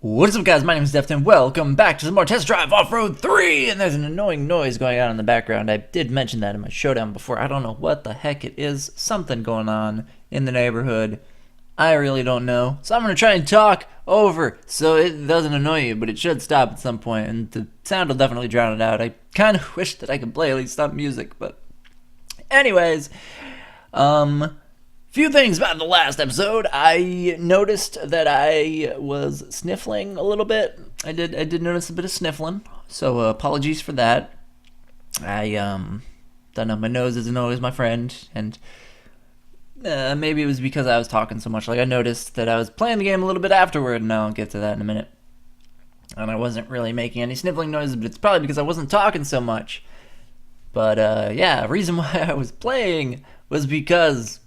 What's up, guys? My name is Deft, and welcome back to some more Test Drive Off-Road 3! And there's an annoying noise going on in the background. I did mention that in my showdown before. I don't know what the heck it is. Something going on in the neighborhood. I really don't know. So I'm going to try and talk over so it doesn't annoy you, but it should stop at some point, and the sound will definitely drown it out. I kind of wish that I could play at least some music, but... Anyways, few things about the last episode. I noticed that I was sniffling a little bit. I did notice a bit of sniffling, so apologies for that. I don't know, my nose isn't always my friend, and maybe it was because I was talking so much. Like, I noticed that I was playing the game a little bit afterward, and I'll get to that in a minute. And I wasn't really making any sniffling noises, but it's probably because I wasn't talking so much. But yeah, the reason why I was playing was because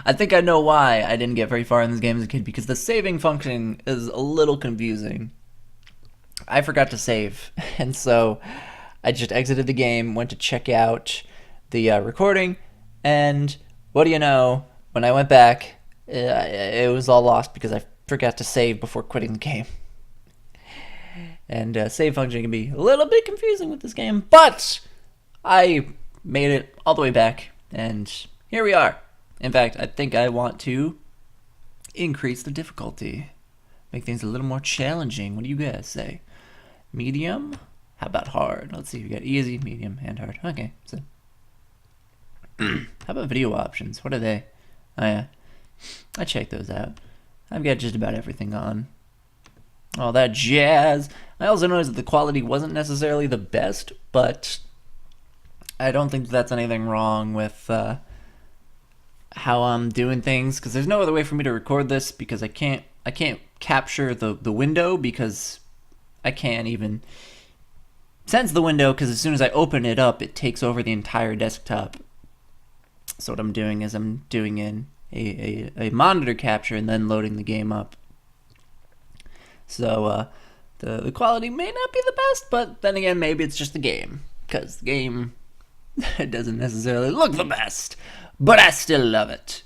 I think I know why I didn't get very far in this game as a kid, because the saving function is a little confusing. I forgot to save, and so I just exited the game, went to check out the recording, and what do you know, when I went back, it was all lost because I forgot to save before quitting the game. And save function can be a little bit confusing with this game, but I made it all the way back, and here we are. In fact, I think I want to increase the difficulty. Make things a little more challenging. What do you guys say? Medium? How about hard? Let's see, we got easy, medium, and hard. Okay, so how about video options? What are they? Oh yeah, I checked those out. I've got just about everything on. All that jazz. I also noticed that the quality wasn't necessarily the best, but I don't think that's anything wrong with how I'm doing things, because there's no other way for me to record this, because I can't capture the window, because I can't even sense the window, because as soon as I open it up, it takes over the entire desktop. So what I'm doing is I'm doing in a monitor capture and then loading the game up. So the quality may not be the best, but then again, maybe it's just the game, because the game it doesn't necessarily look the best, but I still love it.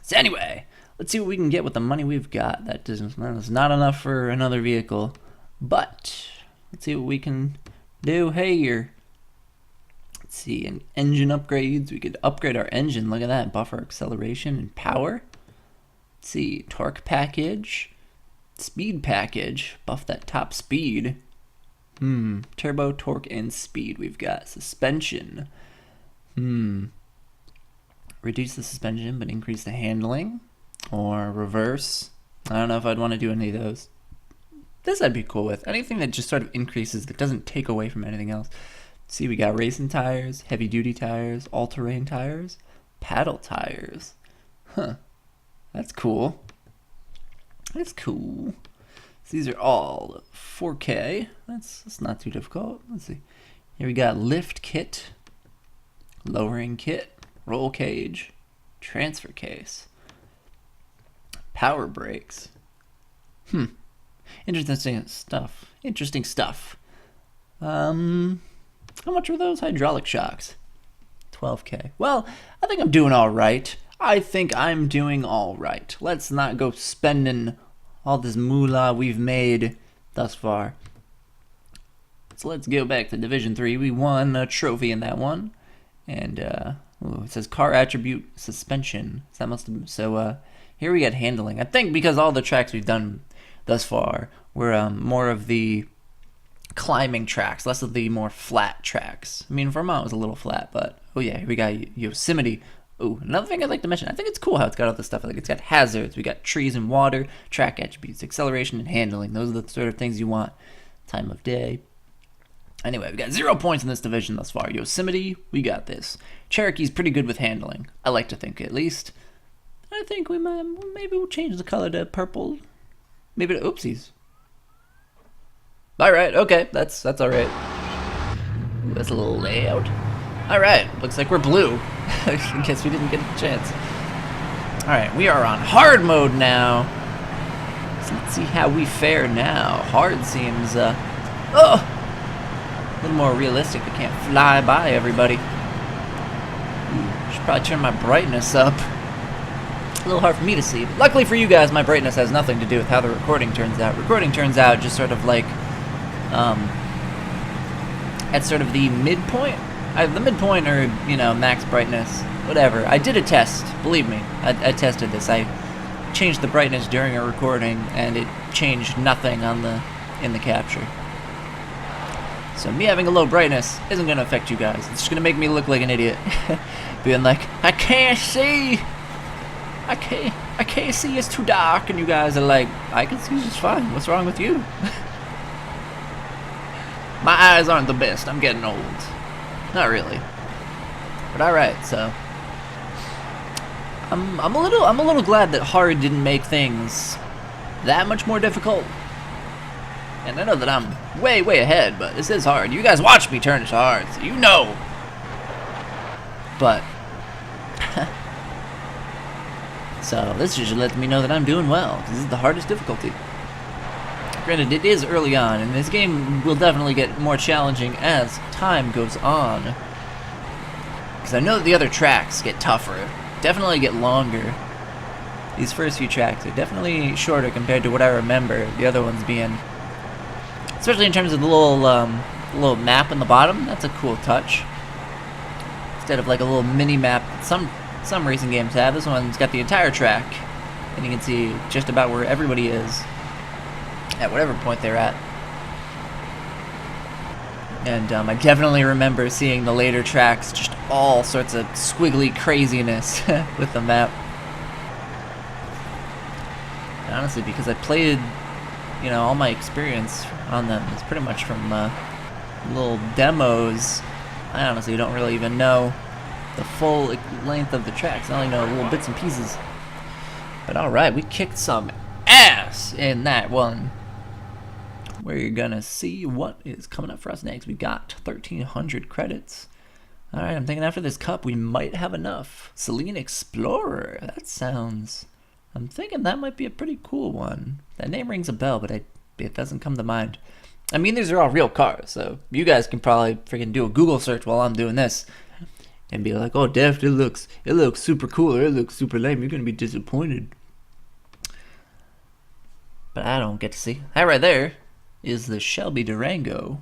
So anyway, let's see what we can get with the money we've got. That is not enough for another vehicle, but let's see what we can do here. Let's see, in engine upgrades, we could upgrade our engine. Look at that, buff our acceleration and power. Let's see, torque package, speed package, buff that top speed. Turbo, torque, and speed. We've got suspension. Reduce the suspension, but increase the handling. Or reverse. I don't know if I'd want to do any of those. This I'd be cool with. Anything that just sort of increases, that doesn't take away from anything else. See, we got racing tires, heavy duty tires, all-terrain tires, paddle tires. Huh. That's cool. That's cool. These are all 4K. That's not too difficult. Let's see. Here we got lift kit, lowering kit, roll cage, transfer case, power brakes. Interesting stuff. Interesting stuff. How much were those hydraulic shocks? 12K. Well, I think I'm doing all right. Let's not go spending all this moolah we've made thus far. So let's go back to Division 3. We won a trophy in that one. And it says car attribute suspension. So that must have been, so here we got handling. I think because all the tracks we've done thus far were more of the climbing tracks, less of the more flat tracks. I mean, Vermont was a little flat, but oh yeah, here we got Yosemite. Oh, another thing I'd like to mention, I think it's cool how it's got all this stuff. Like, it's got hazards, we got trees and water, track attributes, acceleration and handling. Those are the sort of things you want. Time of day. Anyway, we got 0 points in this division thus far. Yosemite, we got this. Cherokee's pretty good with handling. I like to think, at least. I think maybe we'll change the color to purple. Maybe to oopsies. Alright, okay, that's alright. That's a little layout. Alright, looks like we're blue. I guess we didn't get a chance. Alright, we are on hard mode now. So let's see how we fare now. Hard seems, a little more realistic. I can't fly by everybody. Should probably turn my brightness up. little hard for me to see. But luckily for you guys, my brightness has nothing to do with how the recording turns out. Recording turns out just sort of like, at sort of the midpoint. The midpoint or, you know, max brightness, whatever. I did a test, believe me. I tested this. I changed the brightness during a recording, and it changed nothing on in the capture. So me having a low brightness isn't going to affect you guys. It's just going to make me look like an idiot. Being like, I can't see! I can't see, it's too dark. And you guys are like, I can see just fine. What's wrong with you? My eyes aren't the best. I'm getting old. Not really. But alright, so I'm a little glad that hard didn't make things that much more difficult. And I know that I'm way ahead, but this is hard. You guys watch me turn it to hard, so you know. But so this just lets me know that I'm doing well. This is the hardest difficulty. Granted, it is early on, and this game will definitely get more challenging as time goes on. Because I know that the other tracks get tougher, definitely get longer. These first few tracks are definitely shorter compared to what I remember the other ones being. Especially in terms of the little map in the bottom. That's a cool touch. Instead of like a little mini map that some racing games have, this one's got the entire track, and you can see just about where everybody is at whatever point they're at. And I definitely remember seeing the later tracks, just all sorts of squiggly craziness with the map. And honestly, because I played, you know, all my experience on them is pretty much from little demos. I honestly don't really even know the full length of the tracks. I only know little bits and pieces. But alright, we kicked some ass in that one. We're gonna see what is coming up for us next. We got 1,300 credits. Alright, I'm thinking after this cup we might have enough. Celine Explorer. That sounds... I'm thinking that might be a pretty cool one. That name rings a bell, but it doesn't come to mind. I mean, these are all real cars, so you guys can probably freaking do a Google search while I'm doing this and be like, oh, Deft, it looks super cool, or it looks super lame. You're gonna be disappointed. But I don't get to see. That right there is the Shelby Durango,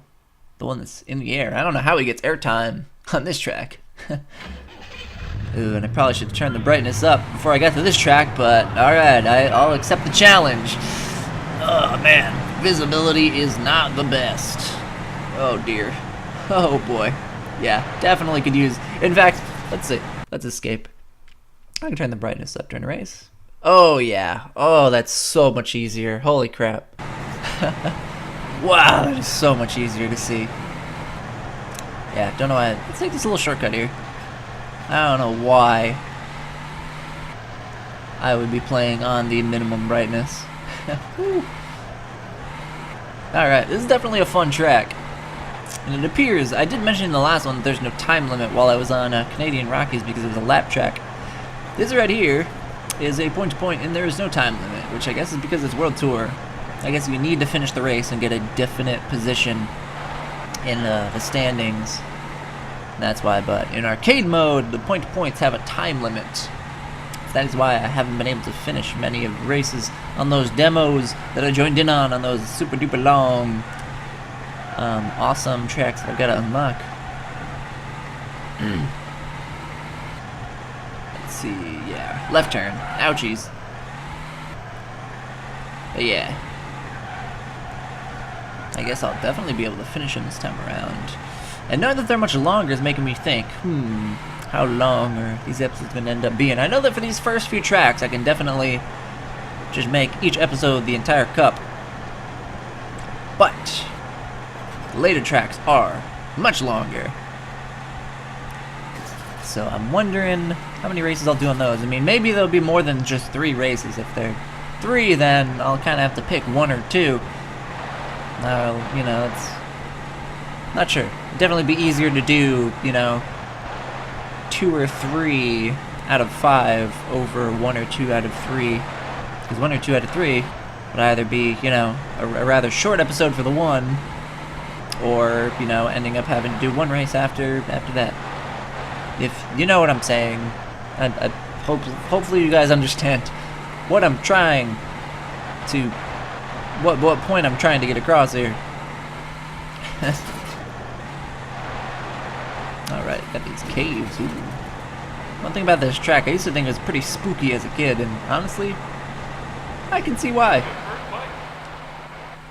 the one that's in the air. I don't know how he gets airtime on this track. Ooh, and I probably should turn the brightness up before I got to this track, but alright, I'll accept the challenge. Oh man, visibility is not the best. Oh dear. Oh boy. Yeah, definitely could use... In fact, let's see. Let's escape. I can turn the brightness up during a race. Oh yeah. Oh, that's so much easier. Holy crap. Wow, that is so much easier to see. Yeah, don't know why. Let's take this little shortcut here. I don't know why I would be playing on the minimum brightness. Alright, this is definitely a fun track. And it appears, I did mention in the last one that there's no time limit while I was on Canadian Rockies because it was a lap track. This right here is a point-to-point and there is no time limit, which I guess is because it's World Tour. I guess you need to finish the race and get a definite position in the standings. That's why, but in arcade mode, the point-to-points have a time limit. That is why I haven't been able to finish many of the races on those demos that I joined in on those super-duper long, awesome tracks that I've got to unlock. Let's see, yeah, left turn, ouchies. But yeah, I guess I'll definitely be able to finish them this time around. And knowing that they're much longer is making me think, how long are these episodes going to end up being? I know that for these first few tracks, I can definitely just make each episode the entire cup. But the later tracks are much longer. So I'm wondering how many races I'll do on those. I mean, maybe there'll be more than just 3 races. If they're 3, then I'll kind of have to pick 1 or 2. You know, it's... Not sure. It'd definitely be easier to do, you know, 2 or 3 out of 5 over 1 or 2 out of 3. Because 1 or 2 out of 3 would either be, you know, a rather short episode for the one, or, you know, ending up having to do 1 race after that. If you know what I'm saying. Hopefully you guys understand what I'm trying to, what point I'm trying to get across here. Alright, got these caves. Ooh. One thing about this track, I used to think it was pretty spooky as a kid, and honestly, I can see why.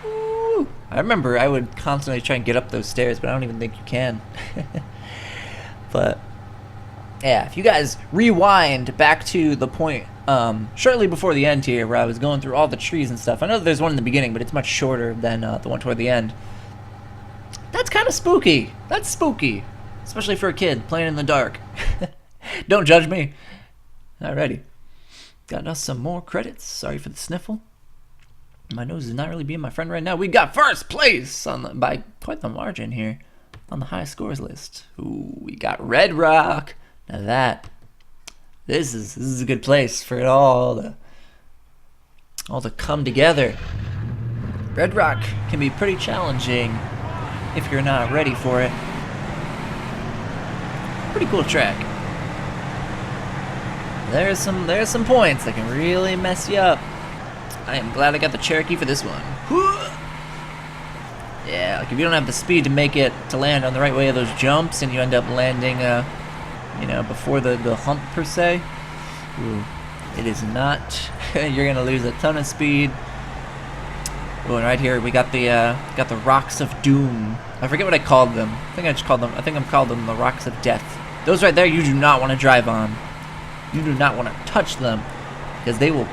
Ooh. I remember I would constantly try and get up those stairs, but I don't even think you can. But yeah, if you guys rewind back to the point shortly before the end here, where I was going through all the trees and stuff. I know there's one in the beginning, but it's much shorter than the one toward the end. That's kind of spooky. That's spooky, especially for a kid playing in the dark. Don't judge me. Alrighty, got us some more credits. Sorry for the sniffle. My nose is not really being my friend right now. We got first place by quite the margin here on the high scores list. Ooh, we got Red Rock. Now this is a good place for it all to come together. Red Rock can be pretty challenging if you're not ready for it. Pretty cool track. There's some points that can really mess you up. I am glad I got the Cherokee for this one. Yeah, like if you don't have the speed to make it to land on the right way of those jumps, and you end up landing, you know, before the hump per se, ooh, it is not. You're gonna lose a ton of speed. Oh, and right here we got the Rocks of Doom. I forget what I called them. I think I'm called them the Rocks of Death. Those right there, you do not want to drive on. You do not want to touch them, because they will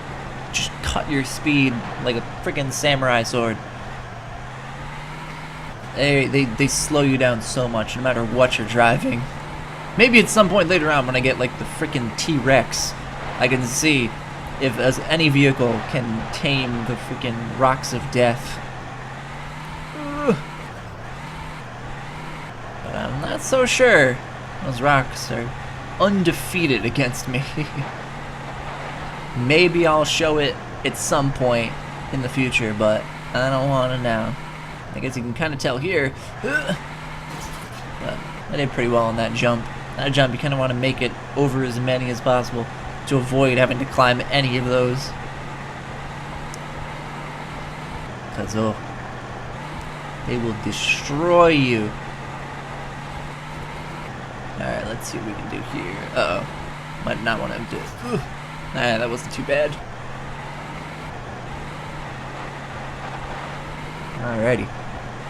just cut your speed like a freaking samurai sword. They slow you down so much, no matter what you're driving. Maybe at some point later on, when I get like the freaking T-Rex, I can see if any vehicle can tame the freaking Rocks of Death. Ugh. But I'm not so sure. Those rocks are undefeated against me. Maybe I'll show it at some point in the future, but I don't want to now. I guess you can kind of tell here. But I did pretty well on that jump. That jump, you kind of want to make it over as many as possible to avoid having to climb any of those. Because, oh, they will destroy you. Alright, let's see what we can do here. Uh-oh. Might not want to do it. Nah, that wasn't too bad. Alrighty.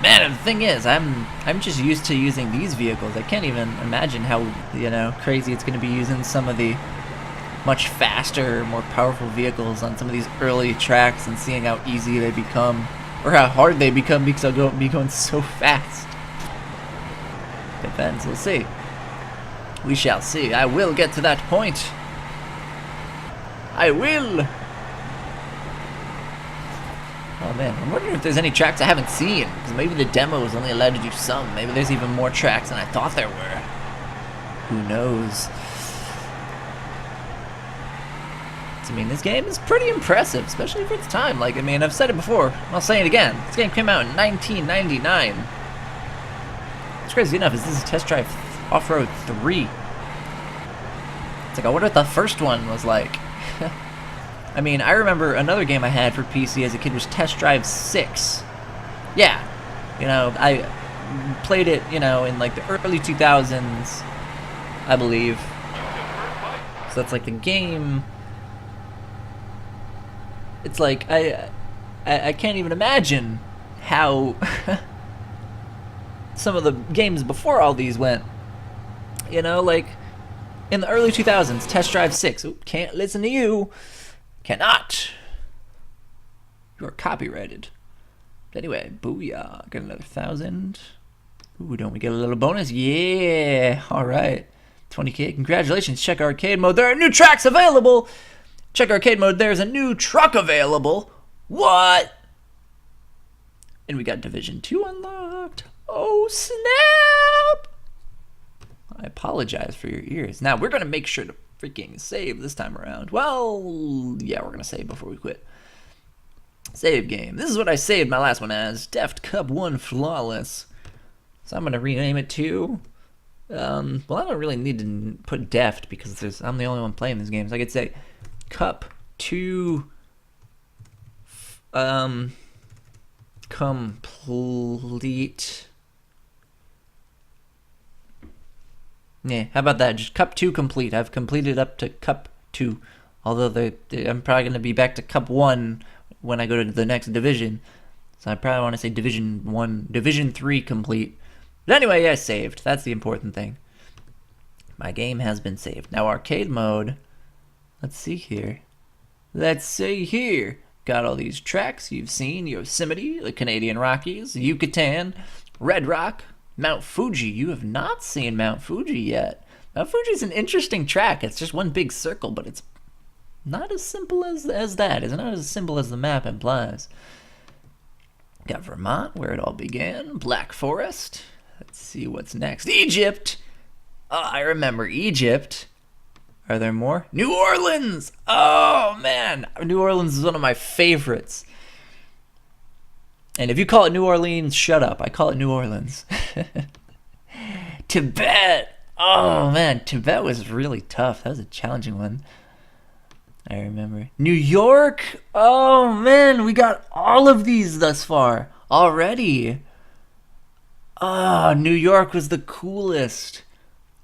Man, the thing is, I'm just used to using these vehicles. I can't even imagine how, you know, crazy it's going to be using some of the much faster, more powerful vehicles on some of these early tracks and seeing how easy they become, or how hard they become because I'll be going so fast. Depends, we'll see. We shall see. I will get to that point. I will! Oh man, I'm wondering if there's any tracks I haven't seen, because maybe the demo was only allowed to do some. Maybe there's even more tracks than I thought there were. Who knows? I mean, this game is pretty impressive, especially for its time. Like, I mean, I've said it before, I'll say it again. This game came out in 1999. What's crazy enough is this is Test Drive Off-Road 3. It's like, I wonder what the first one was like. I mean, I remember another game I had for PC as a kid was Test Drive 6. Yeah, you know, I played it, you know, in like the early 2000s, I believe. So that's like the game. It's like, I can't even imagine how some of the games before all these went. You know, like in the early 2000s, Test Drive 6. Ooh, can't listen to you. Cannot. You are copyrighted. But anyway, booyah. Got another 1,000. Ooh, don't we get a little bonus? Yeah. All right. 20K. Congratulations. Check arcade mode. There are new tracks available. Check arcade mode. There's a new truck available. What? And we got Division 2 unlocked. Oh, snap. I apologize for your ears. Now, we're going to make sure to freaking save this time around. Well, yeah, we're going to save before we quit. Save game. This is what I saved my last one as. Deft Cup 1 Flawless. So I'm going to rename it to Well, I don't really need to put Deft because I'm the only one playing this game. So I could say cup 2 complete. Yeah, how about that? Just cup 2 complete. I've completed up to cup 2. Although I'm probably going to be back to cup 1 when I go to the next division. So I probably want to say division 1, division 3 complete. But anyway, I saved. That's the important thing. My game has been saved. Now arcade mode. Let's see here. Let's see here. Got all these tracks you've seen. Yosemite, the Canadian Rockies, Yucatan, Red Rock, Mount Fuji. You have not seen Mount Fuji yet. Mount Fuji's an interesting track. It's just one big circle, but it's not as simple as that. It's not as simple as the map implies. Got Vermont, where it all began. Black Forest. Let's see what's next. Egypt. Oh, I remember Egypt. Are there more? New Orleans! Oh, man. New Orleans is one of my favorites. And if you call it New Orleans, shut up. I call it New Orleans. Tibet. Oh, man. Tibet was really tough. That was a challenging one. I remember. New York. Oh, man. We got all of these thus far already. Oh, New York was the coolest.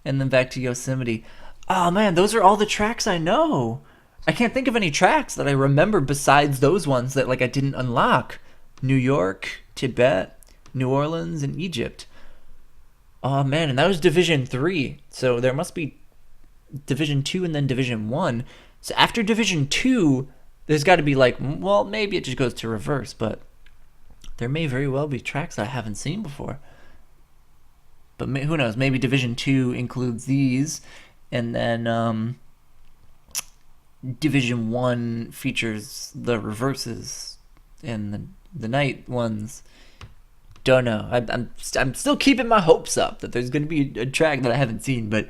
And then back to Yosemite. Oh, man. Those are all the tracks I know. I can't think of any tracks that I remember besides those ones that I didn't unlock. New York, Tibet, New Orleans, and Egypt. Oh, man. And that was Division 3. So there must be Division 2 and then Division 1. So after Division 2, there's got to be well, maybe it just goes to reverse, but there may very well be tracks I haven't seen before. But who knows? Maybe Division 2 includes these, and then Division 1 features the reverses and the night ones. Don't know. I'm still keeping my hopes up that there's going to be a track that I haven't seen, but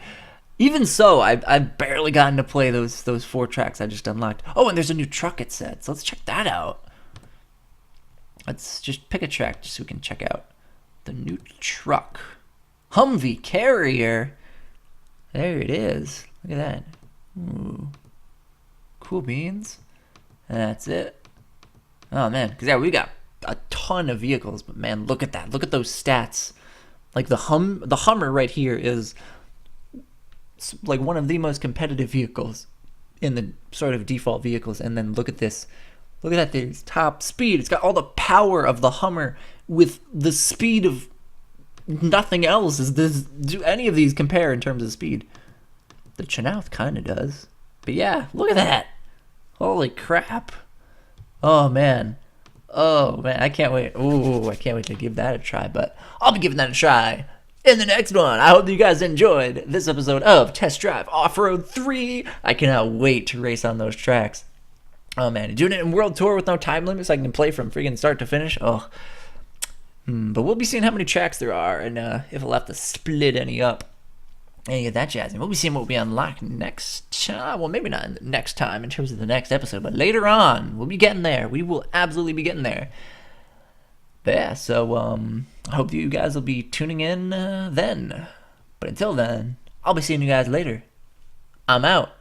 even so, I've barely gotten to play those 4 tracks I just unlocked. Oh, and there's a new truck it said, so let's check that out. Let's just pick a track just so we can check out the new truck. Humvee Carrier. There it is. Look at that. Ooh. Cool beans. That's it. Oh, man. Because, yeah, we got a ton of vehicles. But, man, look at that. Look at those stats. The Hummer right here is one of the most competitive vehicles in the sort of default vehicles. And then look at this. Look at that. There's top speed. It's got all the power of the Hummer with the speed of nothing else. Do any of these compare in terms of speed? The Chinook kind of does. But yeah, look at that. Holy crap. Oh, man. Oh, man. I can't wait. Ooh, I can't wait to give that a try. But I'll be giving that a try in the next one. I hope that you guys enjoyed this episode of Test Drive Off-Road 3. I cannot wait to race on those tracks. Oh, man. Doing it in World Tour with no time limits. I can play from freaking start to finish. Oh. But we'll be seeing how many tracks there are and if we'll have to split any up. Any of that jazz. And we'll be seeing what we unlock next time. Well, maybe not next time in terms of the next episode, but later on, we'll be getting there. We will absolutely be getting there. But yeah, so I hope you guys will be tuning in then. But until then, I'll be seeing you guys later. I'm out.